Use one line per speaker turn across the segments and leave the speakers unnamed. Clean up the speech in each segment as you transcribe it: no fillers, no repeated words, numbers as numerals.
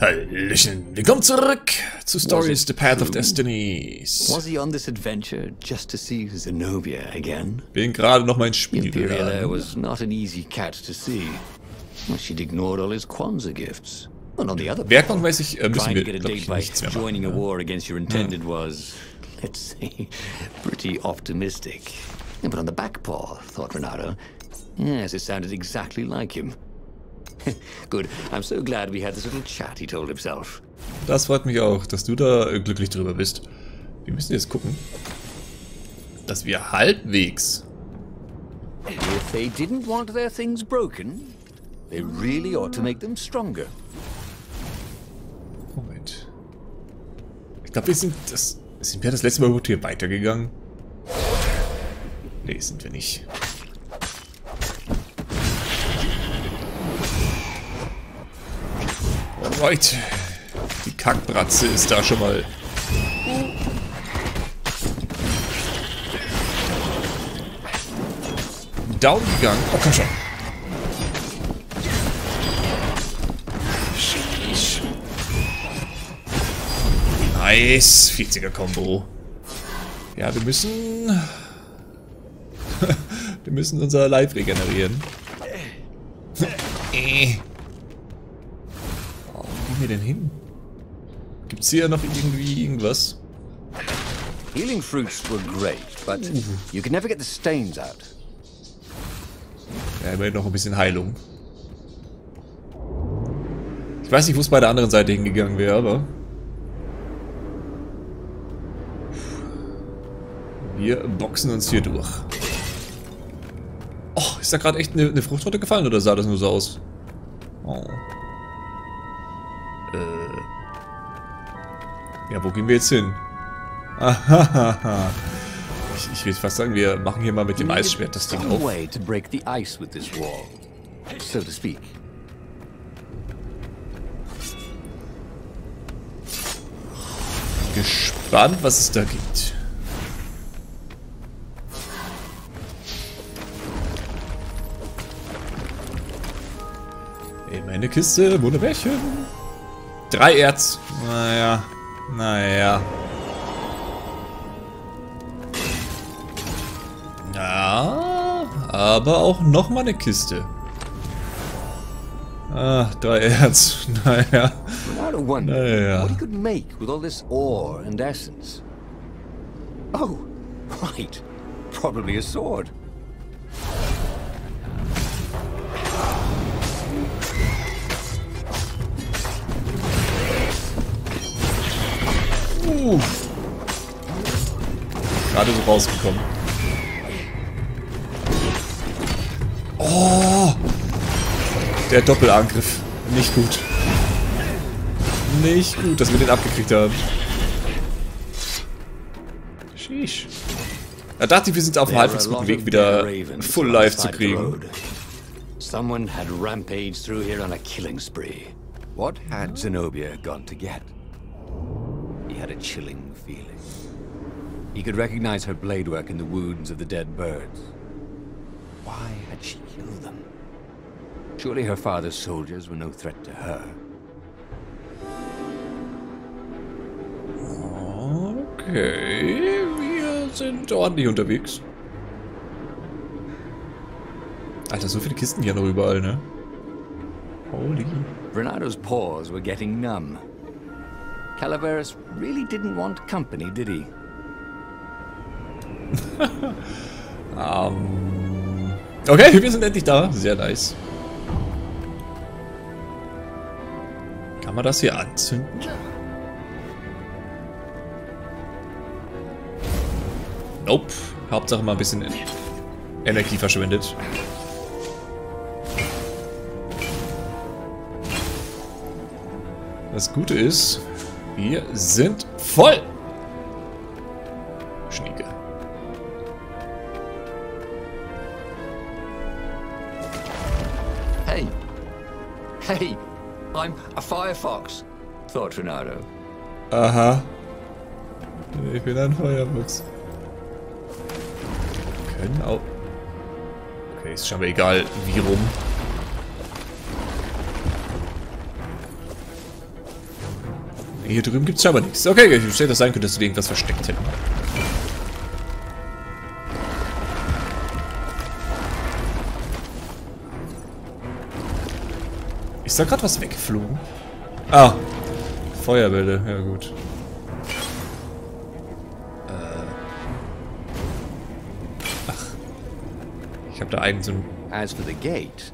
Hallöchen, willkommen zurück zu Stories, The Path of Destinies.
Was he on this adventure just to see Zenobia again?
Bin gerade noch mein Spiel
Imperial Air
gegangen.
was not an easy cat to see. Well, she'd ignored all his Kwanzaa gifts. And on the other
Werkbankmäßig müssen
trying
wir,
to get a
glaube
date
ich,
by
nichts mehr machen.
joining a
Ne?
war against your intended was, let's say, pretty optimistic. But on the back paw, thought Reynardo. Yes, it sounded exactly like him. Good. I'm so glad we had this little chat, he told himself.
Das freut mich auch, dass du da glücklich drüber bist. Wir müssen jetzt gucken, dass wir halbwegs...
If they didn't want their things broken, they really ought to make them stronger.
Moment. Ich glaube, sind wir das letzte Mal überhaupt hier weitergegangen? Nee, sind wir nicht. Alright. Die Kackbratze ist da schon mal. Down gegangen. Oh, komm schon. Nice. 40er Combo. Ja, wir müssen... wir müssen unser Life regenerieren. Wo gehen wir denn hin? Gibt's hier noch irgendwie irgendwas?
Healing fruits were great, but you could never get the stains out.
Ja, immerhin noch ein bisschen Heilung. Ich weiß nicht, wo es bei der anderen Seite hingegangen wäre, aber... wir boxen uns hier durch. Oh, ist da gerade echt eine Fruchtrotte gefallen oder sah das nur so aus? Oh. Ja, wo gehen wir jetzt hin? Ahahaha. Ich will fast sagen, wir machen hier mal mit dem Eisschwert das Ding auf. Gespannt, was es da gibt. Ey, meine Kiste, Wunderbärchen. 3 Erz. Naja. Naja. Ja, aber auch nochmal eine Kiste. Ah, 3 Erz. Naja. Naja.
What he could make with all this ore and essence. Oh, right. Probably a sword.
Gerade so rausgekommen. Oh! Der Doppelangriff. Nicht gut. Nicht gut, dass wir den abgekriegt haben. Sheesh. Da dachte ich, wir sind auf dem halbwegs guten Weg, wieder Full Life zu kriegen.
Someone had rampaged through here on a killing spree. What had Zenobia gone to get? He had a chilling feeling. He could recognize her blade work in the wounds of the dead birds. Why had she killed them? Surely her father's soldiers were no threat to her.
Okay, wir sind ordentlich unterwegs. Alter, so viele Kisten hier noch überall, ne? Holy.
Reynardo's paws were getting numb. Calaveras really didn't want company, did he?
Okay, wir sind endlich da. Sehr nice. Kann man das hier anzünden? Nope. Hauptsache mal ein bisschen Energie verschwendet. Das Gute ist, wir sind voll. Schnieke.
Hey. Hey. I'm a firefox, thought Reynardo.
Aha. Ich bin ein Feuerfuchs. Können auch... Okay, ist scheinbar egal, wie rum. Hier drüben gibt es aber nichts. Okay, ich hätte das sein können, dass wir irgendwas versteckt hätten. Ist da gerade was weggeflogen? Ah, Feuerbälle. Ja gut. Ach. Ich habe da einen so ein...
As for the gate,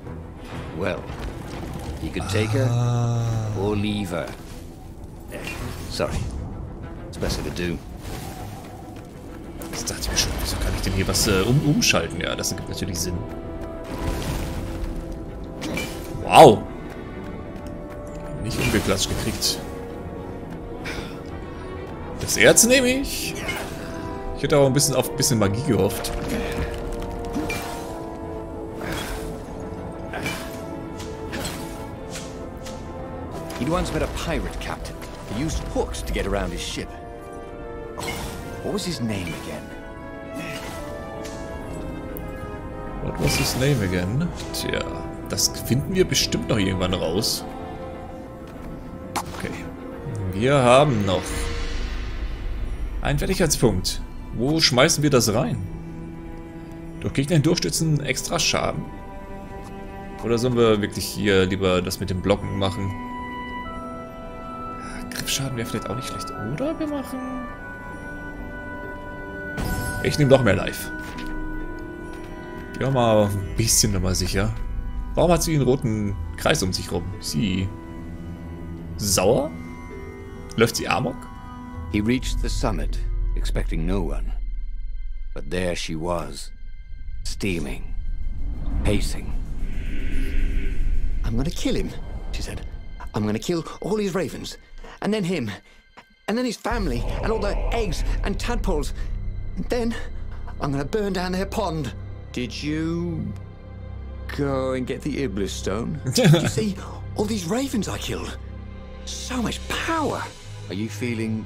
well, you could take her or leave her. Sorry, it's better to do.
Das dachte ich mir schon. Wieso kann ich denn hier was umschalten? Ja, das ergibt natürlich Sinn. Wow. Nicht umgeklatscht gekriegt. Das Erz nehme ich. Ich hätte auch ein bisschen auf ein bisschen Magie gehofft.
He'd once met a pirate captain who used hooks to get around his ship. What was his name again?
What was his name again? Tja, das finden wir bestimmt noch irgendwann raus. Okay. Wir haben noch einen Fertigkeitspunkt. Wo schmeißen wir das rein? Durch Gegner hindurchstützen extra Schaden? Oder sollen wir wirklich hier lieber das mit dem Blocken machen? Griffschaden wäre vielleicht auch nicht schlecht. Oder wir machen... Ich nehme noch mehr Life. Gehen wir mal ein bisschen nochmal sicher. Warum hat sie einen roten Kreis um sich rum? Sie... sauer? Läuft sie amok?
He reached the summit, expecting no one. But there she was, steaming, pacing. I'm gonna kill him, she said. I'm gonna kill all his ravens, and then him, and then his family, and all their eggs and tadpoles. And then I'm gonna burn down their pond. Did you go and get the Iblis stone? Did you see all these ravens I killed? So much power. Are you feeling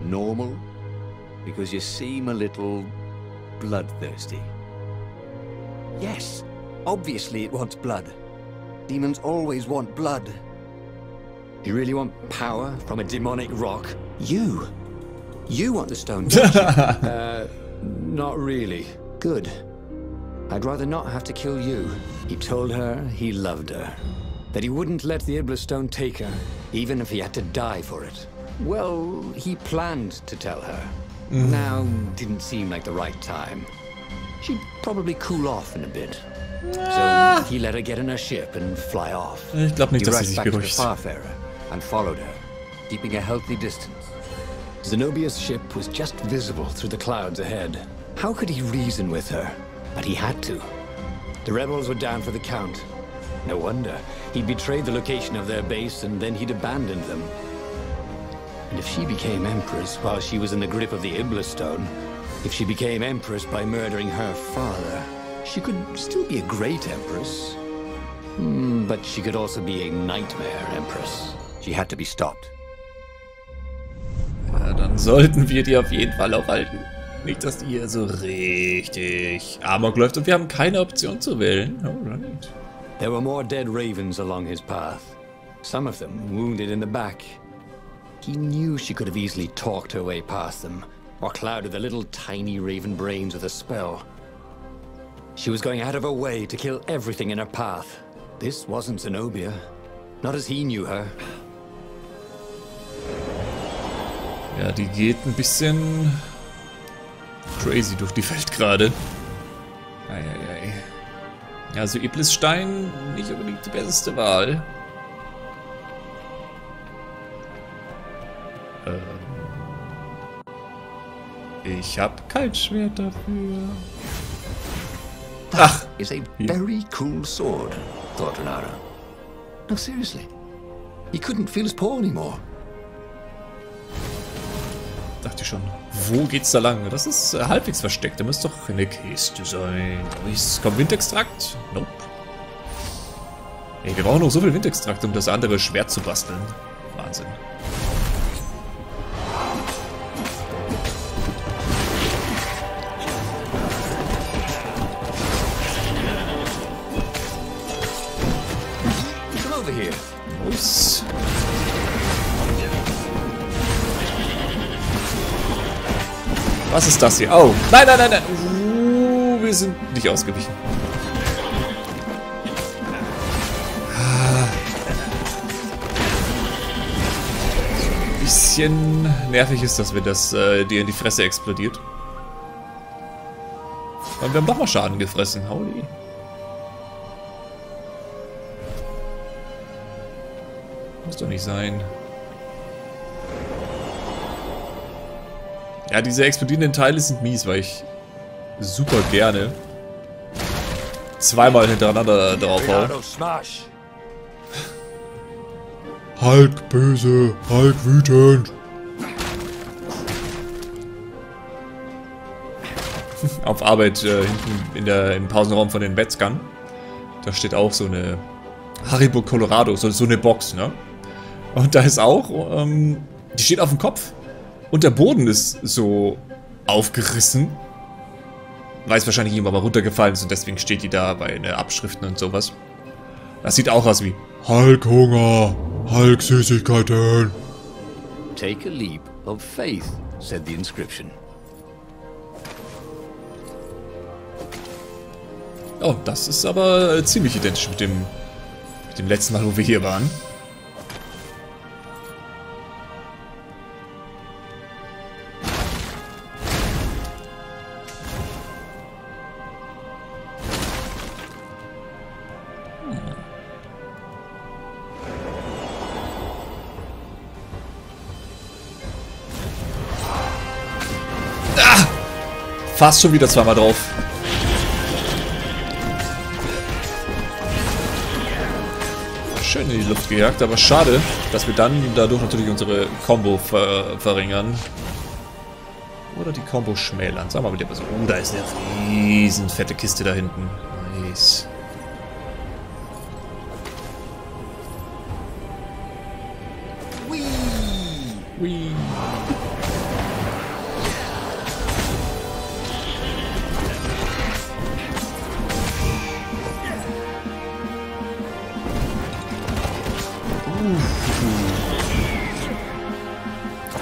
normal? Because you seem a little bloodthirsty. Yes, obviously it wants blood. Demons always want blood. You really want power from a demonic rock? You want the stone, don't you? Not really. Good. I'd rather not have to kill you. He told her he loved her. That he wouldn't let the Iblis stone take her, even if he had to die for it. Well, he planned to tell her. Now, didn't seem like the right time. She'd probably cool off in a bit. So he let her get in her ship and fly off.
Ich glaube nicht,
He
dass sie
rushed
sich
back to the
beruhigt.
Farfarer and followed her, keeping a healthy distance. Zenobia's ship was just visible through the clouds ahead. How could he reason with her? But he had to. The rebels were down for the count. No wonder. He'd betrayed the location of their base and then he'd abandoned them. And if she became empress while she was in the grip of the Iblis stone, if she became empress by murdering her father, she could still be a great empress. But she could also be a nightmare empress. She had to be stopped.
Ja, dann sollten wir die auf jeden Fall aufhalten. Nicht, dass die hier so richtig amok läuft und wir haben keine Option zu wählen. Alright.
There were more dead ravens along his path. Some of them wounded in the back. He knew she could have easily talked her way past them, or clouded the little tiny raven brains with a spell. She was going out of her way to kill everything in her path. This wasn't Zenobia. Not as he knew her.
Ja, die geht ein bisschen crazy durch die Welt gerade. Eieiei. Ja, also Iblisstein nicht unbedingt die beste Wahl. Ich hab kein Schwert dafür. Ach,
Is a very cool sword, thought Reynardo. No, seriously. He couldn't feel his paw anymore.
dachte ich schon. Wo geht's da lang? Das ist halbwegs versteckt. Da müsste doch eine Kiste sein. Kommt Windextrakt? Nope. Ey, wir brauchen noch so viel Windextrakt, um das andere Schwert zu basteln. Wahnsinn.
Come over here.
Los. Was ist das hier? Oh, nein, nein, nein, nein. Wir sind nicht ausgewichen. Ein bisschen nervig ist das, wenn das dir in die Fresse explodiert. Und wir haben doch mal Schaden gefressen. Holy. Muss doch nicht sein. Ja, diese explodierenden Teile sind mies, weil ich super gerne zweimal hintereinander drauf hau. Hulk böse, Hulk wütend. Auf Arbeit hinten im Pausenraum von den Metzgern. Da steht auch so eine Haribo Colorado, so eine Box, ne? Und da ist auch, die steht auf dem Kopf. Und der Boden ist so aufgerissen. Weil es wahrscheinlich irgendwann mal runtergefallen ist und deswegen steht die da bei den Abschriften und sowas. Das sieht auch aus wie Hulk Hunger, Hulk Süßigkeiten.
Take a leap of faith, said the inscription.
Oh, das ist aber ziemlich identisch mit dem letzten Mal, wo wir hier waren. Ah! Fast schon wieder zweimal drauf. Schön in die Luft gejagt, aber schade, dass wir dann dadurch natürlich unsere Combo verringern. Oder die Combo schmälern. Sagen wir mal wieder so. Oh, da ist eine riesen fette Kiste da hinten. Nice. Whee.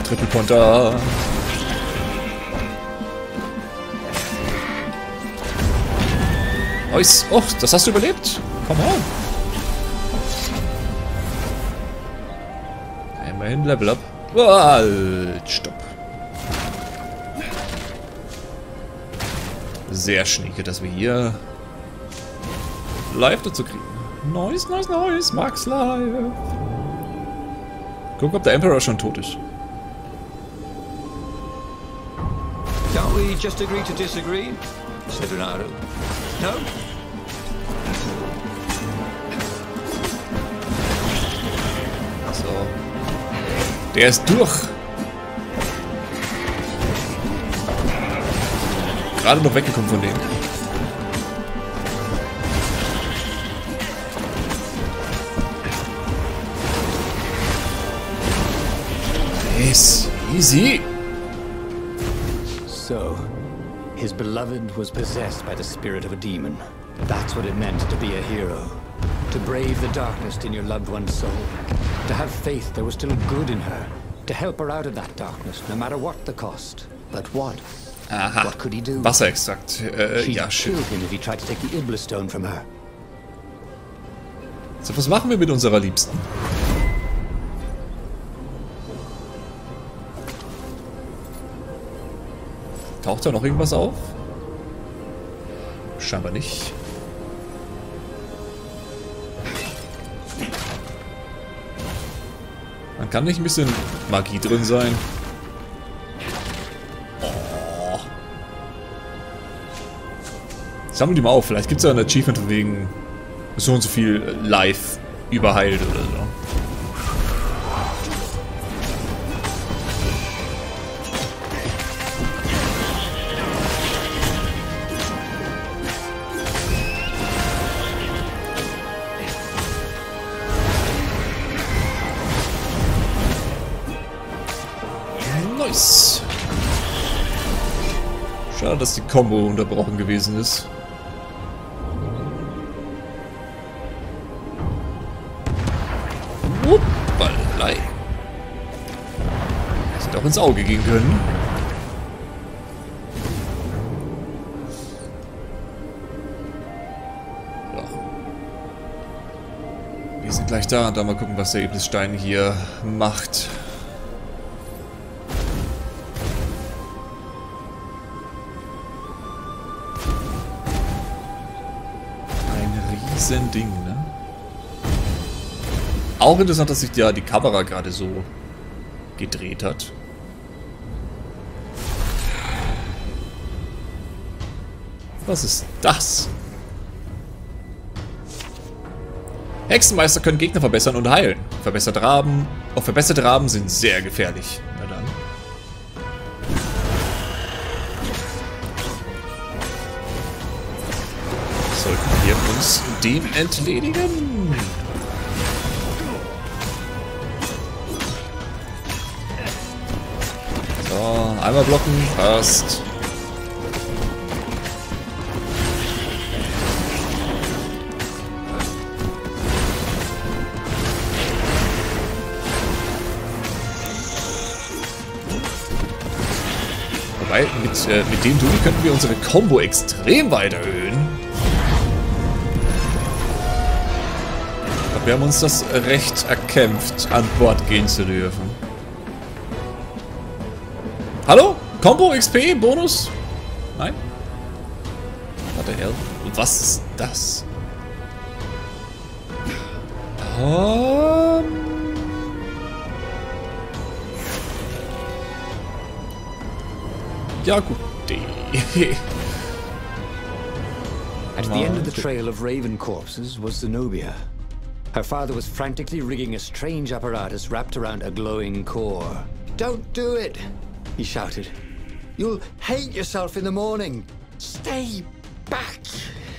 Triple-Konter. Nice. Oh, das hast du überlebt. Come on. Immerhin Level Up. Halt, stopp. Sehr schnieke, dass wir hier live dazu kriegen. Nice, nice, nice. Max live. Guck, ob der Emperor schon tot ist.
Can't we just agree to disagree? Said Reynardo. No?
So. Der ist durch. Gerade noch weggekommen von denen. Yes. Easy.
So, his beloved was possessed by the spirit of a demon. That's what it meant to be a hero. To brave the darkness in your loved one's soul. To have faith there was still good in her. To help her out of that darkness, no matter what the cost. But what?
Aha.
What could he do?
Wasserextrakt. Ja, shit.
Killed him if he tried to take the Iblis stone from her.
So, was machen wir mit unserer Liebsten? Taucht da noch irgendwas auf? Scheinbar nicht. Man kann nicht ein bisschen Magie drin sein. Oh. Sammel die mal auf. Vielleicht gibt es ja ein Achievement von wegen so und so viel live überheilt oder so. Nice. Schade, dass die Combo unterbrochen gewesen ist. Uppalei. Das hätte auch ins Auge gehen können. gleich da und dann mal gucken, was der Iblisstein hier macht. Ein Riesending, ne? Auch interessant, dass sich ja die Kamera gerade so gedreht hat. Was ist das? Hexenmeister können Gegner verbessern und heilen. Verbesserte Raben sind sehr gefährlich. Na dann. Sollten wir uns dem entledigen? So, einmal blocken, passt. Wobei, mit dem Duel könnten wir unsere Combo extrem weit erhöhen. Aber wir haben uns das Recht erkämpft, an Bord gehen zu dürfen. Hallo? Combo XP Bonus? Nein? What the hell? Und was ist das? Ja, gut.
At the end of the trail of raven corpses was Zenobia. Her father was frantically rigging a strange apparatus wrapped around a glowing core. "Don't do it!" he shouted. "You'll hate yourself in the morning. Stay back!"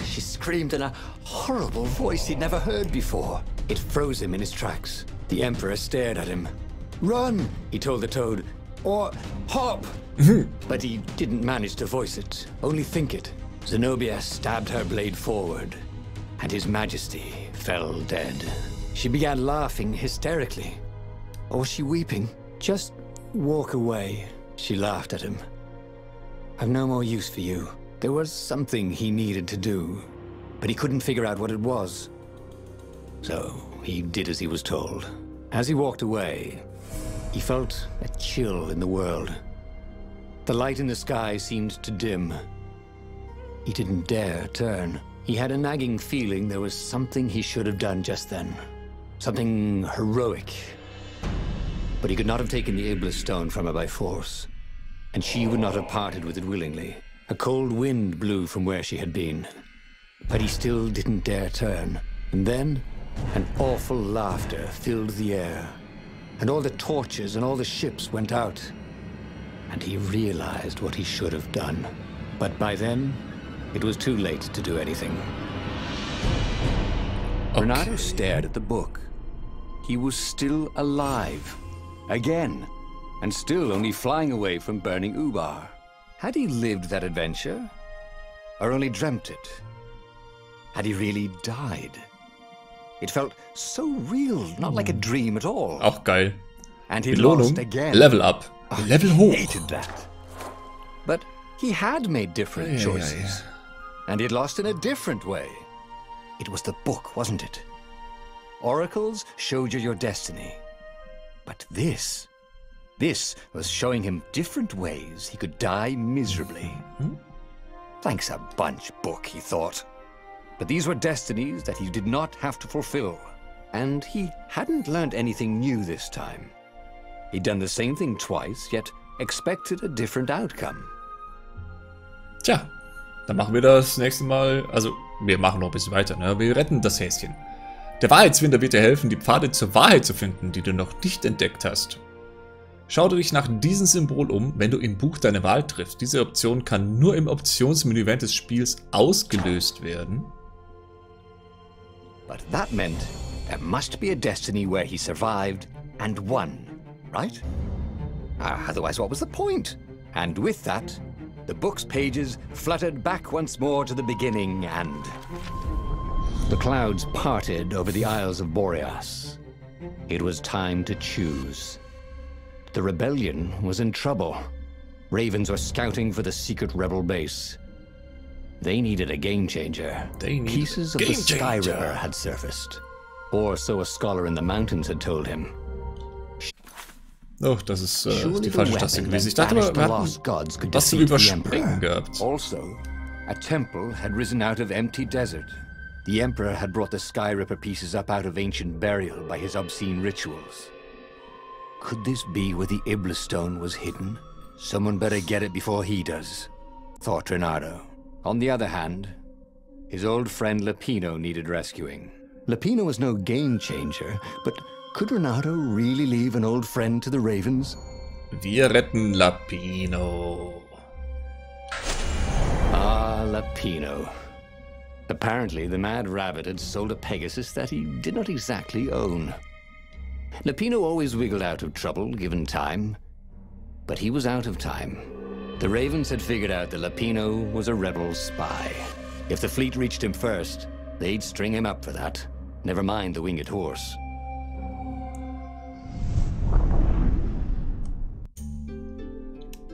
She screamed in a horrible voice he'd never heard before. It froze him in his tracks. The Emperor stared at him. "Run!" he told the toad. "Or hop!" But he didn't manage to voice it, only think it. Zenobia stabbed her blade forward, and His Majesty fell dead. She began laughing hysterically. Or was she weeping? "Just walk away," she laughed at him. "I've no more use for you." There was something he needed to do, but he couldn't figure out what it was. So he did as he was told. As he walked away, he felt a chill in the world. The light in the sky seemed to dim. He didn't dare turn. He had a nagging feeling there was something he should have done just then. Something heroic. But he could not have taken the Iblis stone from her by force. And she would not have parted with it willingly. A cold wind blew from where she had been. But he still didn't dare turn. And then, an awful laughter filled the air. And all the torches and all the ships went out. And he realized what he should have done. But by then, it was too late to do anything. Okay. Reynardo stared at the book. He was still alive. Again. And still only flying away from burning Ubar. Had he lived that adventure? Or only dreamt it? Had he really died? It felt so real, not like a dream at all.
Auch geil.
And he
Belohnung.
lost again.
Level up. Level hoch.
Hated that. But he had made different choices. And he'd lost in a different way. It was the book, wasn't it? Oracles showed you your destiny. But this was showing him different ways he could die miserably. Thanks a bunch, book, he thought. But these were destinies that he did not have to fulfill. And he hadn't learned anything new this time. He'd done the same thing twice, yet expected a different outcome.
Tja, dann machen wir das nächste Mal. Also, wir machen noch ein bisschen weiter, ne? Wir retten das Häschen. Der Wahrheitsfinder wird dir helfen, die Pfade zur Wahrheit zu finden, die du noch nicht entdeckt hast. Schau dich nach diesem Symbol um, wenn du im Buch deine Wahl triffst. Diese Option kann nur im Optionsmenü während des Spiels ausgelöst werden.
But that meant there must be a destiny where he survived and won, right? Otherwise, what was the point? And with that, the book's pages fluttered back once more to the beginning, and the clouds parted over the Isles of Boreas. It was time to choose. The rebellion was in trouble. Ravens were scouting for the secret rebel base. They needed a game changer. Pieces of the Sky River had surfaced. Or so a scholar in the mountains had told him.
Oh, das ist die falsche Taste gewesen. Ich dachte, wir hatten was zum Überspringen gehabt.
Also, a temple had risen out of empty desert. The Emperor had brought the Sky Ripper pieces up out of ancient burial by his obscene rituals. Could this be where the Iblis stone was hidden? Someone better get it before he does, thought Reynardo. On the other hand, his old friend Lapino needed rescuing. Lapino was no game changer, but could Reynardo really leave an old friend to the Ravens?
Wir retten Lapino.
Ah, Lapino. Apparently, the Mad Rabbit had sold a Pegasus that he did not exactly own. Lapino always wiggled out of trouble, given time. But he was out of time. The Ravens had figured out that Lapino was a rebel spy. If the fleet reached him first, they'd string him up for that. Never mind the winged horse.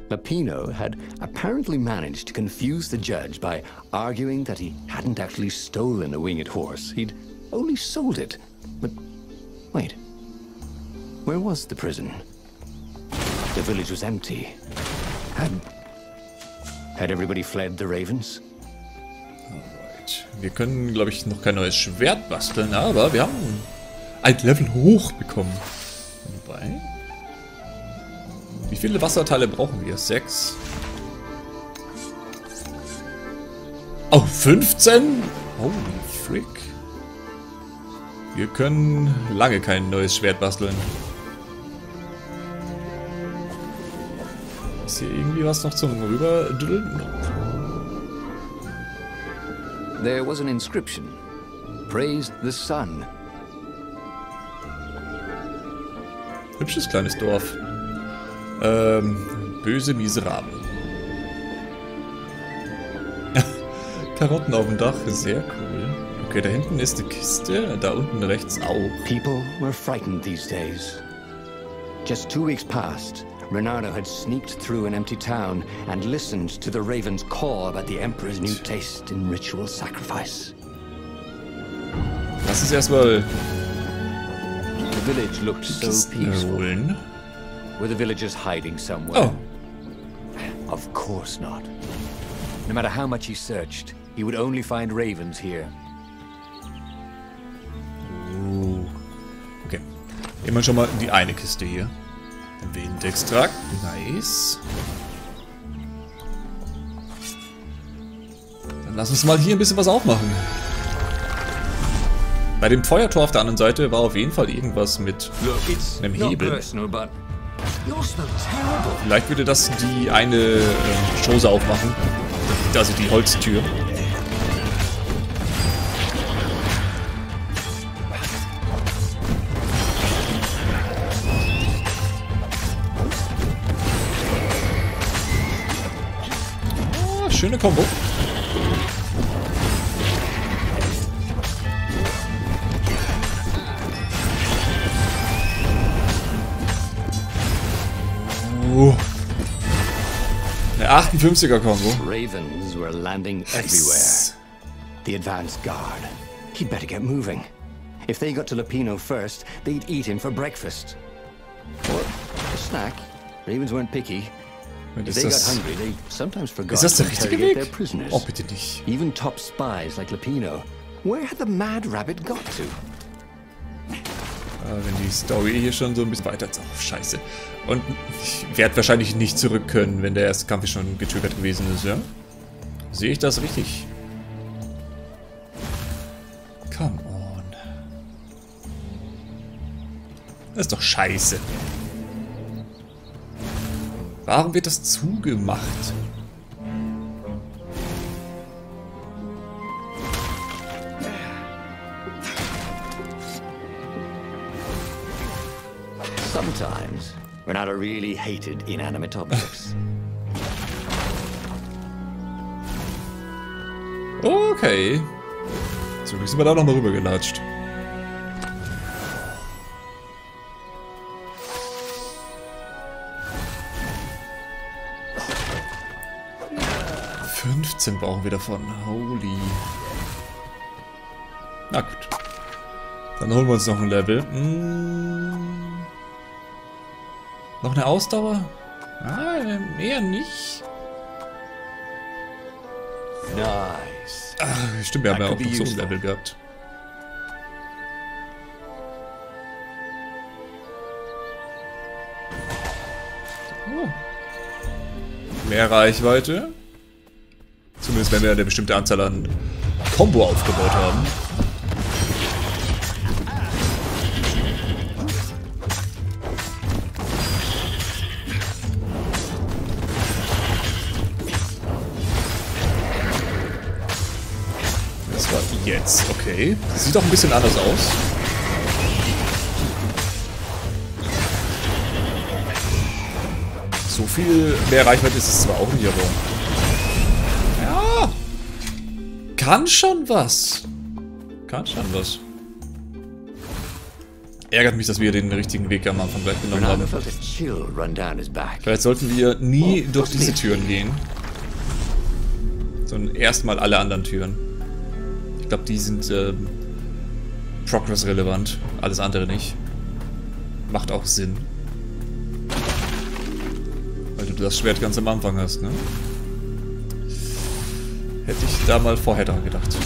Lapino had apparently managed to confuse the judge by arguing that he hadn't actually stolen a winged horse. He'd only sold it. But wait, where was the prison? The village was empty. Had everybody fled the Ravens?
Alright. Wir können, glaube ich, noch kein neues Schwert basteln, aber wir haben ein Level hoch bekommen. Wobei... Wie viele Wasserteile brauchen wir? 6. Oh, 15? Holy frick. Wir können lange kein neues Schwert basteln. Ist hier irgendwie was noch zum Rüberdüdeln?
There was an inscription. Praised the sun.
Hübsches kleines Dorf. Böse Miserabel. Karotten auf dem Dach, sehr cool. Okay, da hinten ist die Kiste, da unten rechts auch.
People were frightened these days. Just 2 weeks past, Reynardo had sneaked through an empty town and listened to the Raven's call about the Emperor's new taste in ritual sacrifice.
Lass uns erstmal
The village looked so peaceful. Were the villagers hiding somewhere?
Oh.
Of course not. No matter how much he searched, he would only find ravens here.
Okay. Immer schon mal die eine Kiste hier. Windextrakt. Nice. Dann lass uns mal hier ein bisschen was aufmachen. Bei dem Feuertor auf der anderen Seite war auf jeden Fall irgendwas mit einem Hebel. Vielleicht würde das die eine Chose aufmachen. Also die Holztür. Oh, schöne Kombo. Eine 58er Kombo.
Ravens were landing everywhere. The advance guard. He'd better get moving. If they got to Lapino first, they'd eat him for breakfast. Or a snack. Ravens weren't picky. If they got hungry, they sometimes forgot to interrogate their prisoners.
Oh, bitte nicht.
Even top spies like Lapino. Where had the Mad Rabbit got to?
Wenn die Story hier schon so ein bisschen weiter... Oh, scheiße. Und ich werde wahrscheinlich nicht zurück können, wenn der erste Kampf schon getriggert gewesen ist, ja? Sehe ich das richtig? Come on. Das ist doch scheiße. Warum wird das zugemacht?
Sometimes, Reynardo really hated inanimate objects.
Okay. So, sind wir da nochmal rübergelatscht. ...15 brauchen wir davon. Holy. Na gut. Dann holen wir uns noch ein Level. Noch eine Ausdauer? Eher nicht.
Nice.
Ach, stimmt, wir haben ja auch noch so ein Level gehabt. Mehr Reichweite. Zumindest wenn wir eine bestimmte Anzahl an Combo aufgebaut haben. Das war jetzt, okay. Das sieht doch ein bisschen anders aus. So viel mehr Reichweite ist es zwar auch nicht, aber... Ja! Kann schon was. Kann schon was. Ärgert mich, dass wir den richtigen Weg am Anfang gleich genommen haben. Vielleicht sollten wir nie durch diese Türen gehen. Sondern erstmal alle anderen Türen. Ich glaube, die sind progress-relevant. Alles andere nicht. Macht auch Sinn. Weil du das Schwert ganz am Anfang hast, ne? Hätte ich da mal vorher dran gedacht.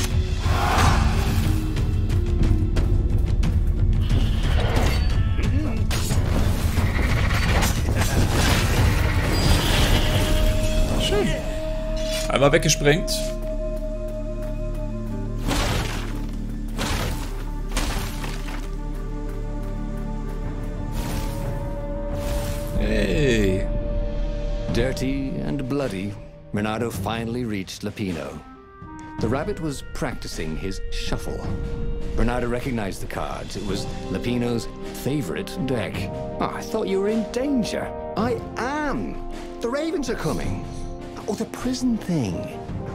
Schön. Einmal weggesprengt. Hey.
Dirty and bloody, Reynardo finally reached Lapino. The rabbit was practicing his shuffle. Reynardo recognized the cards. It was Lapino's favorite deck. Oh, I thought you were in danger. I am. The ravens are coming. Oh, the prison thing.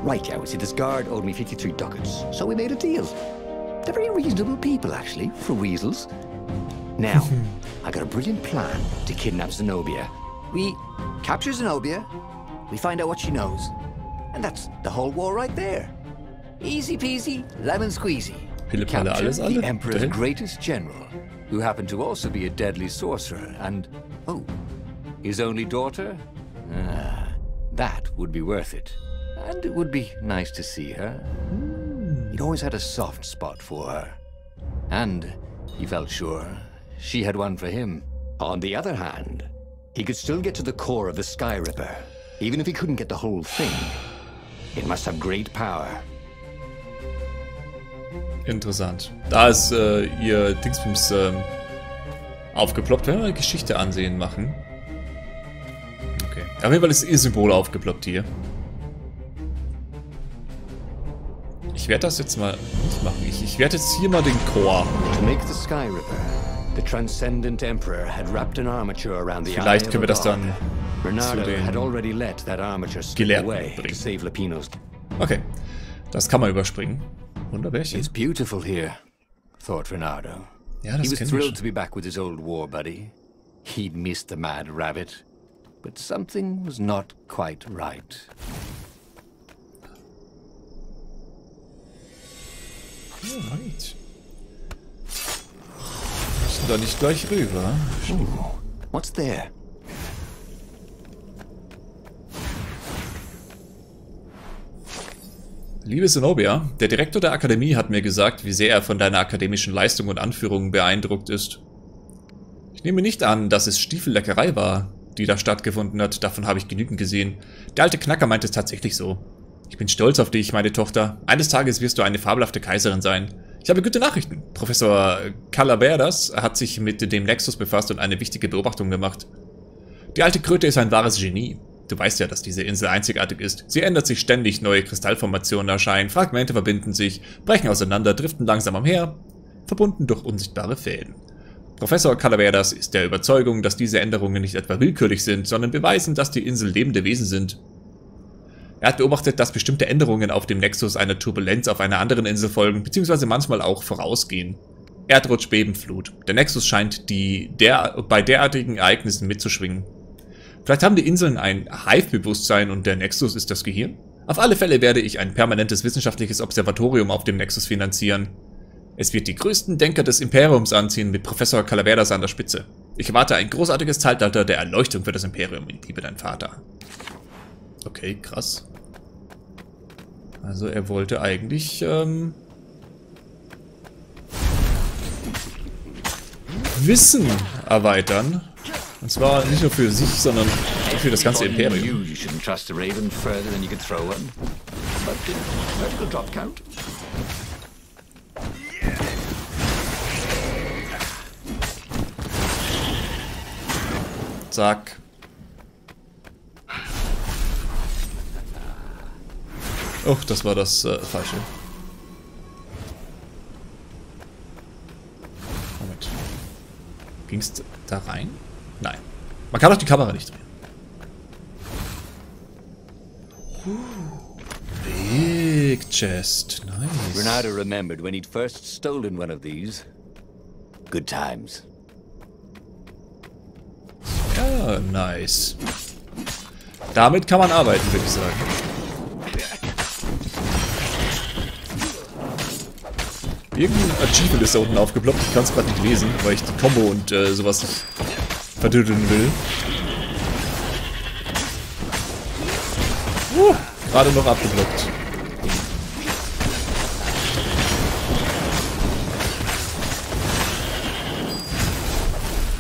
Right, yeah, see, this guard owed me 53 ducats, so we made a deal. They're very reasonable people, actually, for weasels. Now, I got a brilliant plan to kidnap Zenobia. We capture Zenobia, we find out what she knows, and that's the whole war right there. Easy peasy, lemon squeezy. Capture the Emperor's greatest general, who happened to also be a deadly sorcerer, and, oh, his only daughter? That would be worth it. And it would be nice to see her. He'd always had a soft spot for her. And he felt sure she had one for him. On the other hand, he could still get to the core of the Sky Ripper, even if he couldn't get the whole thing. It must have great power.
Interessant. Da ist ihr Dingsbums aufgeploppt. Wenn wir eine Geschichte ansehen machen. Okay. Auf jeden Fall ist ihr Symbol aufgeploppt hier. Ich werde das jetzt mal nicht machen. Ich werde jetzt hier mal den Chor. Vielleicht können wir das dann zu den Gelehrten bringen. Okay, das kann man überspringen. Wunderbärchen.
It's beautiful here, thought Reynardo.
Ja, das
He was
kenn
thrilled
ich.
to be back with his old war buddy. He'd missed the mad rabbit, but something was not quite right.
Alright. Müssen da nicht gleich rüber.
Ooh, what's there?
Liebe Zenobia, der Direktor der Akademie hat mir gesagt, wie sehr er von deiner akademischen Leistung und Anführungen beeindruckt ist. Ich nehme nicht an, dass es Stiefelleckerei war, die da stattgefunden hat. Davon habe ich genügend gesehen. Der alte Knacker meint es tatsächlich so. Ich bin stolz auf dich, meine Tochter. Eines Tages wirst du eine fabelhafte Kaiserin sein. Ich habe gute Nachrichten. Professor Calaveras hat sich mit dem Nexus befasst und eine wichtige Beobachtung gemacht. Die alte Kröte ist ein wahres Genie. Du weißt ja, dass diese Insel einzigartig ist. Sie ändert sich ständig, neue Kristallformationen erscheinen, Fragmente verbinden sich, brechen auseinander, driften langsam umher, verbunden durch unsichtbare Fäden. Professor Calaveras ist der Überzeugung, dass diese Änderungen nicht etwa willkürlich sind, sondern beweisen, dass die Insel lebende Wesen sind. Er hat beobachtet, dass bestimmte Änderungen auf dem Nexus einer Turbulenz auf einer anderen Insel folgen, beziehungsweise manchmal auch vorausgehen. Erdrutsch, Beben, Flut. Der Nexus scheint bei derartigen Ereignissen mitzuschwingen. Vielleicht haben die Inseln ein Hive-Bewusstsein und der Nexus ist das Gehirn? Auf alle Fälle werde ich ein permanentes wissenschaftliches Observatorium auf dem Nexus finanzieren. Es wird die größten Denker des Imperiums anziehen, mit Professor Calaveras an der Spitze. Ich erwarte ein großartiges Zeitalter der Erleuchtung für das Imperium. Ich liebe deinen Vater. Okay, krass. Also er wollte eigentlich, Wissen erweitern. Und zwar nicht nur für sich, sondern für das ganze Imperium. Zack. Oh, das war das Falsche. Moment. Ging's da rein? Nein. Man kann auch die Kamera nicht drehen. Big chest. Nice.
Reynardo remembered when he'd first stolen one of these. Good times.
Ja, nice. Damit kann man arbeiten, würde ich sagen. Irgendein Achievement ist da unten aufgeploppt. Ich kann es gerade nicht lesen, weil ich die Combo und sowas nicht verdüdeln will. Gerade noch abgeblockt.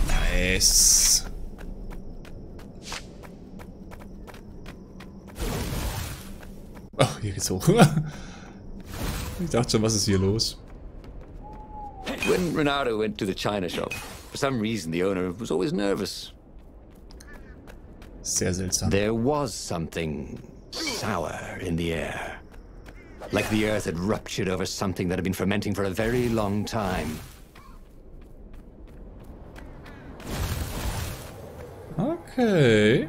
Nice. Oh, hier geht's hoch. Ich dachte schon, was ist hier los?
When Reynardo went to the china shop, for some reason the owner was always nervous.
Sehr seltsam.
There was something sour in the air. Like the earth had ruptured over something that had been fermenting for a very long time.
Okay.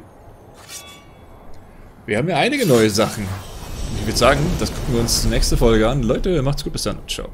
Wir haben ja einige neue Sachen. Ich würde sagen, das gucken wir uns nächste Folge an. Leute, macht's gut, bis dann. Ciao.